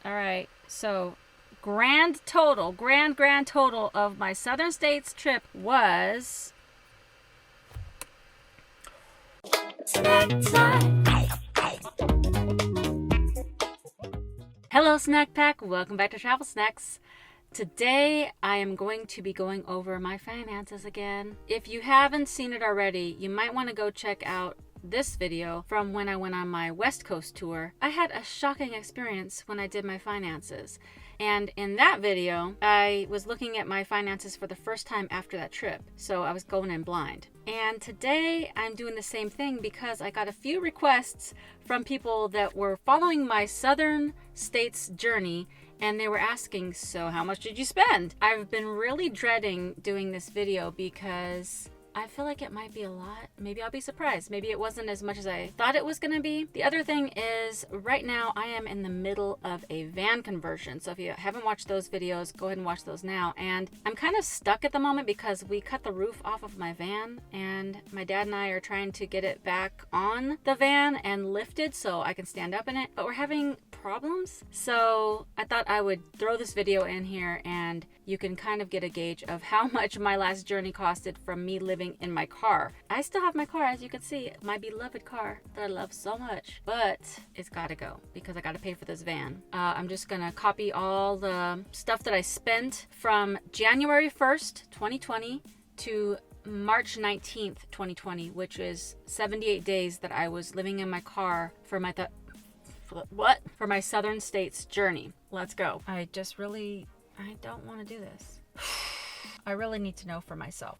All right, so grand total of my Southern States trip was snack time. Hello Snack Pack, welcome back to Travel Snacks. Today I am going to be going over my finances again. If you haven't seen it already, you might want to go check out this video from when I went on my West Coast tour. I had a shocking experience when I did my finances. And in that video, I was looking at my finances for the first time after that trip. So I was going in blind. And today I'm doing the same thing because I got a few requests from people that were following my Southern States journey, and they were asking, so how much did you spend? I've been really dreading doing this video because I feel like it might be a lot. Maybe I'll be surprised. Maybe it wasn't as much as I thought it was gonna be. The other thing is, right now I am in the middle of a van conversion. So if you haven't watched those videos, go ahead and watch those now. And I'm kind of stuck at the moment because we cut the roof off of my van and my dad and I are trying to get it back on the van and lifted so I can stand up in it. But we're having problems. So I thought I would throw this video in here and you can kind of get a gauge of how much my last journey costed from me living in my car. I still have my car, as you can see, my beloved car that I love so much, but it's gotta go because I gotta pay for this van. I'm just gonna copy all the stuff that I spent from January 1st, 2020 to March 19th, 2020, which is 78 days that I was living in my car for my for my Southern States journey. Let's go. I don't want to do this. I really need to know for myself.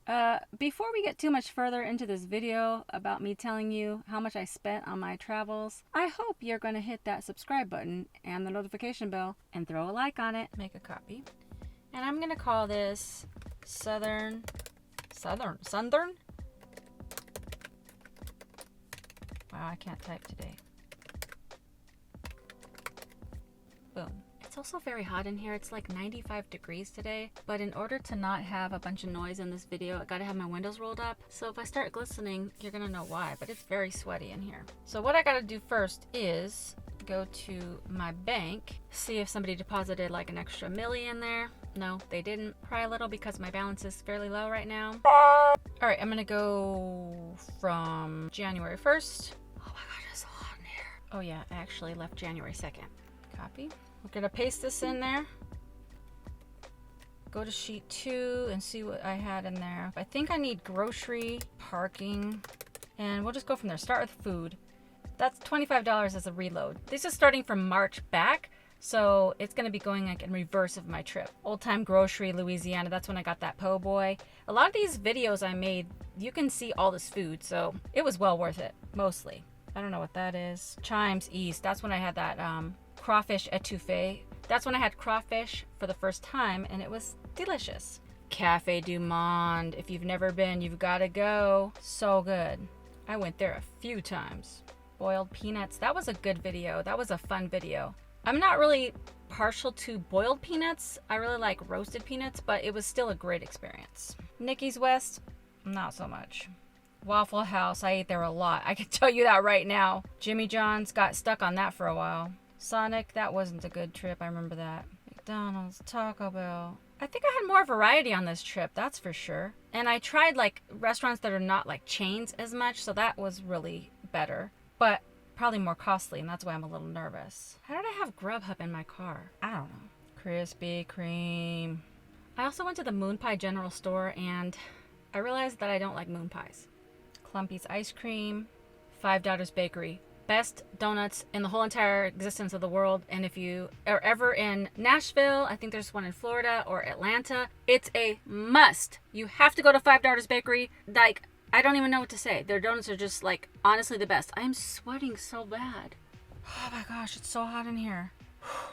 Before we get too much further into this video about me telling you how much I spent on my travels, I hope you're going to hit that subscribe button and the notification bell and throw a like on it. Make a copy. And I'm going to call this Southern. Wow, I can't type today. Boom. It's also very hot in here. It's like 95 degrees today, but in order to not have a bunch of noise in this video, I gotta have my windows rolled up. So if I start glistening, you're gonna know why, but it's very sweaty in here. So what I gotta do first is go to my bank, see if somebody deposited like an extra $1 in there. No, they didn't. Probably a little because my balance is fairly low right now. All right, I'm gonna go from January 1st. Oh my God, it's so hot in here. Oh yeah, I actually left January 2nd. Copy. We're gonna paste this in there. Go to sheet 2 and see what I had in there. I think I need grocery, parking, and we'll just go from there. Start with food. That's $25 as a reload. This is starting from March back, so it's gonna be going like in reverse of my trip. Old Time Grocery, Louisiana, that's when I got that po' boy. A lot of these videos I made, you can see all this food, so it was well worth it, mostly. I don't know what that is. Chimes East, that's when I had that crawfish etouffee. That's when I had crawfish for the first time and it was delicious. Cafe du Monde, if you've never been, you've got to go. So good. I went there a few times. Boiled peanuts, that was a good video. That was a fun video. I'm not really partial to boiled peanuts. I really like roasted peanuts, but it was still a great experience. Nikki's West, not so much. Waffle House, I ate there a lot. I can tell you that right now. Jimmy John's, got stuck on that for a while. Sonic, that wasn't a good trip. I remember that. McDonald's, Taco Bell. I think I had more variety on this trip, that's for sure. And I tried like restaurants that are not like chains as much, so that was really better. But probably more costly, and that's why I'm a little nervous. How did I have Grubhub in my car? I don't know. Krispy Kreme. I also went to the Moon Pie General Store, and I realized that I don't like moon pies. Clumpy's Ice Cream. Five Daughters Bakery. Best donuts in the whole entire existence of the world. And if you are ever in Nashville, I think there's one in Florida or Atlanta, it's a must. You have to go to Five Daughters Bakery. Like, I don't even know what to say. Their donuts are just like honestly the best. I'm sweating so bad. Oh my gosh, it's so hot in here.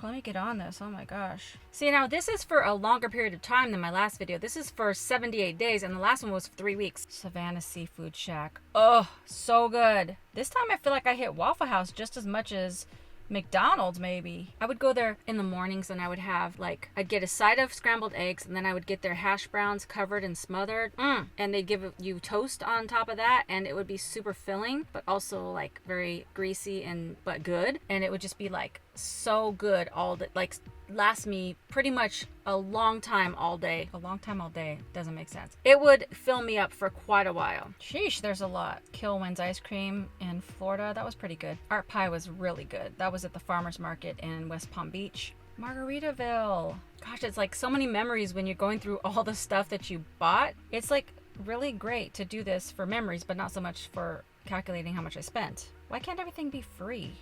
Let me get on this. Oh my gosh. See, now this is for a longer period of time than my last video. This is for 78 days and the last one was 3 weeks. Savannah Seafood Shack. Oh, so good. This time I feel like I hit Waffle House just as much as McDonald's maybe. I would go there in the mornings and I would have like, I'd get a side of scrambled eggs and then I would get their hash browns covered and smothered. And they'd give you toast on top of that and it would be super filling, but also like very greasy and but good. And it would just be like so good all day, like lasts me pretty much a long time all day. A long time all day doesn't make sense. It would fill me up for quite a while. Sheesh, there's a lot. Kilwin's ice cream in Florida, that was pretty good. Art pie was really good. That was at the farmer's market in West Palm Beach. Margaritaville. Gosh, it's like so many memories when you're going through all the stuff that you bought. It's like really great to do this for memories, but not so much for calculating how much I spent. Why can't everything be free?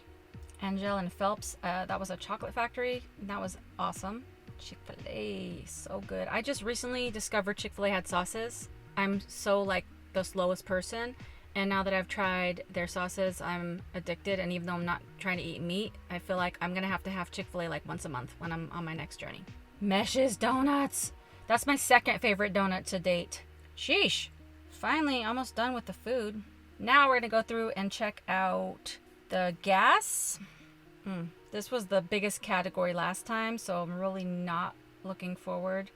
Angel and Phelps, that was a chocolate factory. That was awesome. Chick-Fil-A, so good. I just recently discovered Chick-Fil-A had sauces. I'm so like the slowest person, and now that I've tried their sauces, I'm addicted. And even though I'm not trying to eat meat, I feel like I'm gonna have to have Chick-Fil-A like once a month when I'm on my next journey. Mesh's Donuts. That's my second favorite donut to date. Sheesh. Finally, almost done with the food. Now we're gonna go through and check out the gas. This was the biggest category last time, so I'm really not looking forward.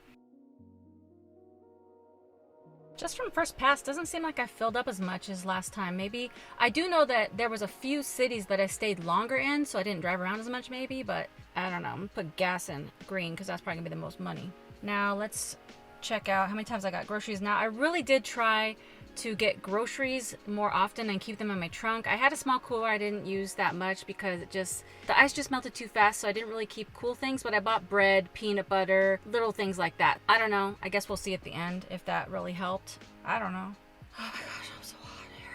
Just from first pass, doesn't seem like I filled up as much as last time. Maybe, I do know that there was a few cities that I stayed longer in, so I didn't drive around as much maybe, but I don't know. I'm gonna put gas in green because that's probably gonna be the most money. Now let's check out how many times I got groceries. Now I really did try to get groceries more often and keep them in my trunk. I had a small cooler I didn't use that much because the ice just melted too fast, so I didn't really keep cool things, but I bought bread, peanut butter, little things like that. I don't know. I guess we'll see at the end if that really helped. I don't know. Oh my gosh, I'm so hot here.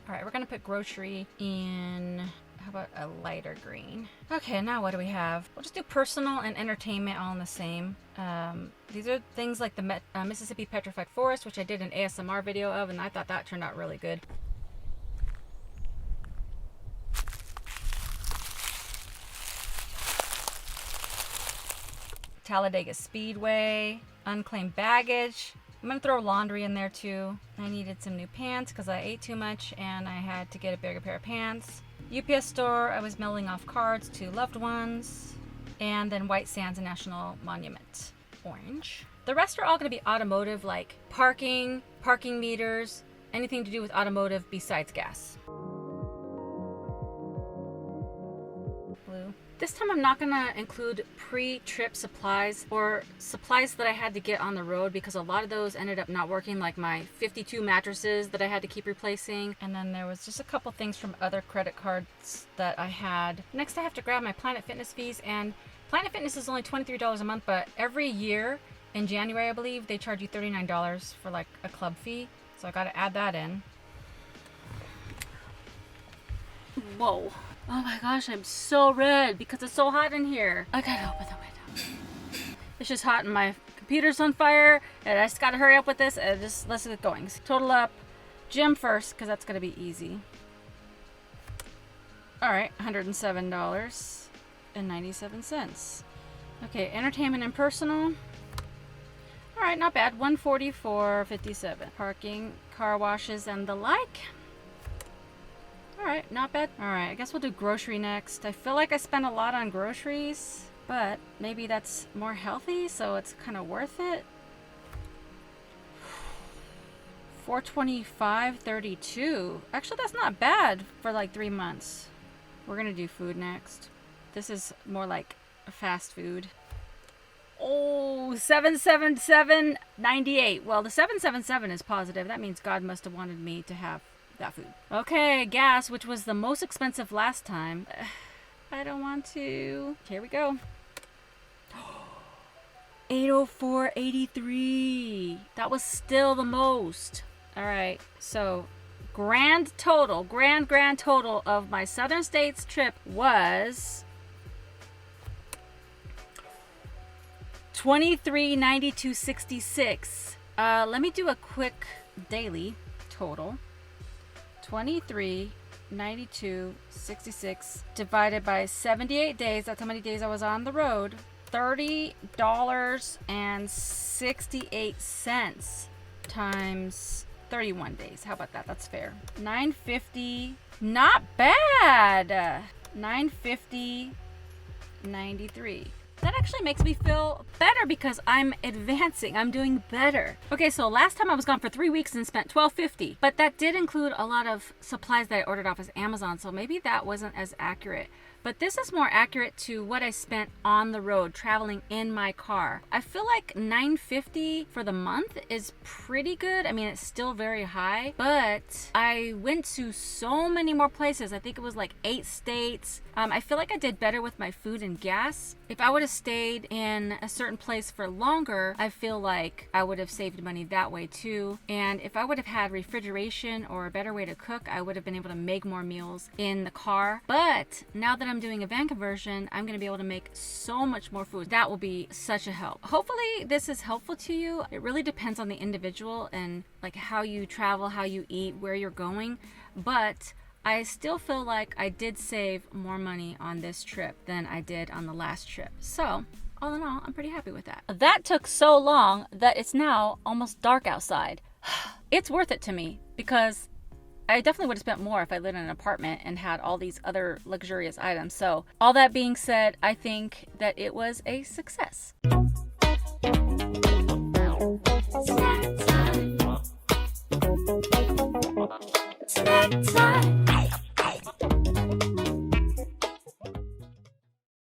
All right, we're gonna put grocery in, how about a lighter green? Okay, now what do we have? We'll just do personal and entertainment all in the same. These are things like the Mississippi Petrified Forest, which I did an ASMR video of, and I thought that turned out really good. Talladega Speedway, unclaimed baggage. I'm gonna throw laundry in there too. I needed some new pants because I ate too much and I had to get a bigger pair of pants. UPS store, I was mailing off cards to loved ones. And then White Sands National Monument, orange. The rest are all going to be automotive, like parking meters, anything to do with automotive besides gas. Blue. This time I'm not going to include pre-trip supplies or supplies that I had to get on the road because a lot of those ended up not working, like my 52 mattresses that I had to keep replacing. And then there was just a couple things from other credit cards that I had. Next I have to grab my Planet Fitness fees, and Planet Fitness is only $23 a month, but every year in January, I believe, they charge you $39 for like a club fee. So I got to add that in. Whoa. Oh my gosh, I'm so red because it's so hot in here. I gotta open the window. It's just hot and my computer's on fire and I just gotta hurry up with this and let's get going. Total up, gym first because that's gonna be easy. All right, $107.97. Okay, entertainment and personal. All right, not bad. $144.57. Parking, car washes, and the like. All right, not bad. All right, I guess we'll do grocery next. I feel like I spent a lot on groceries, but maybe that's more healthy, so it's kind of worth it. $425.32. Actually, that's not bad for like 3 months. We're gonna do food next. This is more like fast food. Oh, $777.98. Well, the 777 is positive. That means God must have wanted me to have that food. Okay, gas, which was the most expensive last time. I don't want to. Here we go. $804.83. That was still the most. All right, so grand total of my Southern States trip was $23.92.66. Let me do a quick daily total. $23.92.66 divided by 78 days. That's how many days I was on the road. $30.68 times 31 days. How about that? That's fair. $950. Not bad. $950.93. That actually makes me feel better because I'm advancing. I'm doing better. Okay, so last time I was gone for 3 weeks and spent $12.50, but that did include a lot of supplies that I ordered off as Amazon, so maybe that wasn't as accurate. but this is more accurate to what I spent on the road traveling in my car. I feel like $9.50 for the month is pretty good. I mean, it's still very high, but I went to so many more places. I think it was like 8 states. I feel like I did better with my food and gas. If I would have stayed in a certain place for longer, I feel like I would have saved money that way too. And if I would have had refrigeration or a better way to cook, I would have been able to make more meals in the car. But now that I'm doing a van conversion, I'm going to be able to make so much more food. That will be such a help. Hopefully this is helpful to you. It really depends on the individual and like how you travel, how you eat, where you're going. But I still feel like I did save more money on this trip than I did on the last trip. So all in all, I'm pretty happy with that. That took so long that it's now almost dark outside. It's worth it to me because I definitely would have spent more if I lived in an apartment and had all these other luxurious items. So all that being said, I think that it was a success. Snack time. Snack time.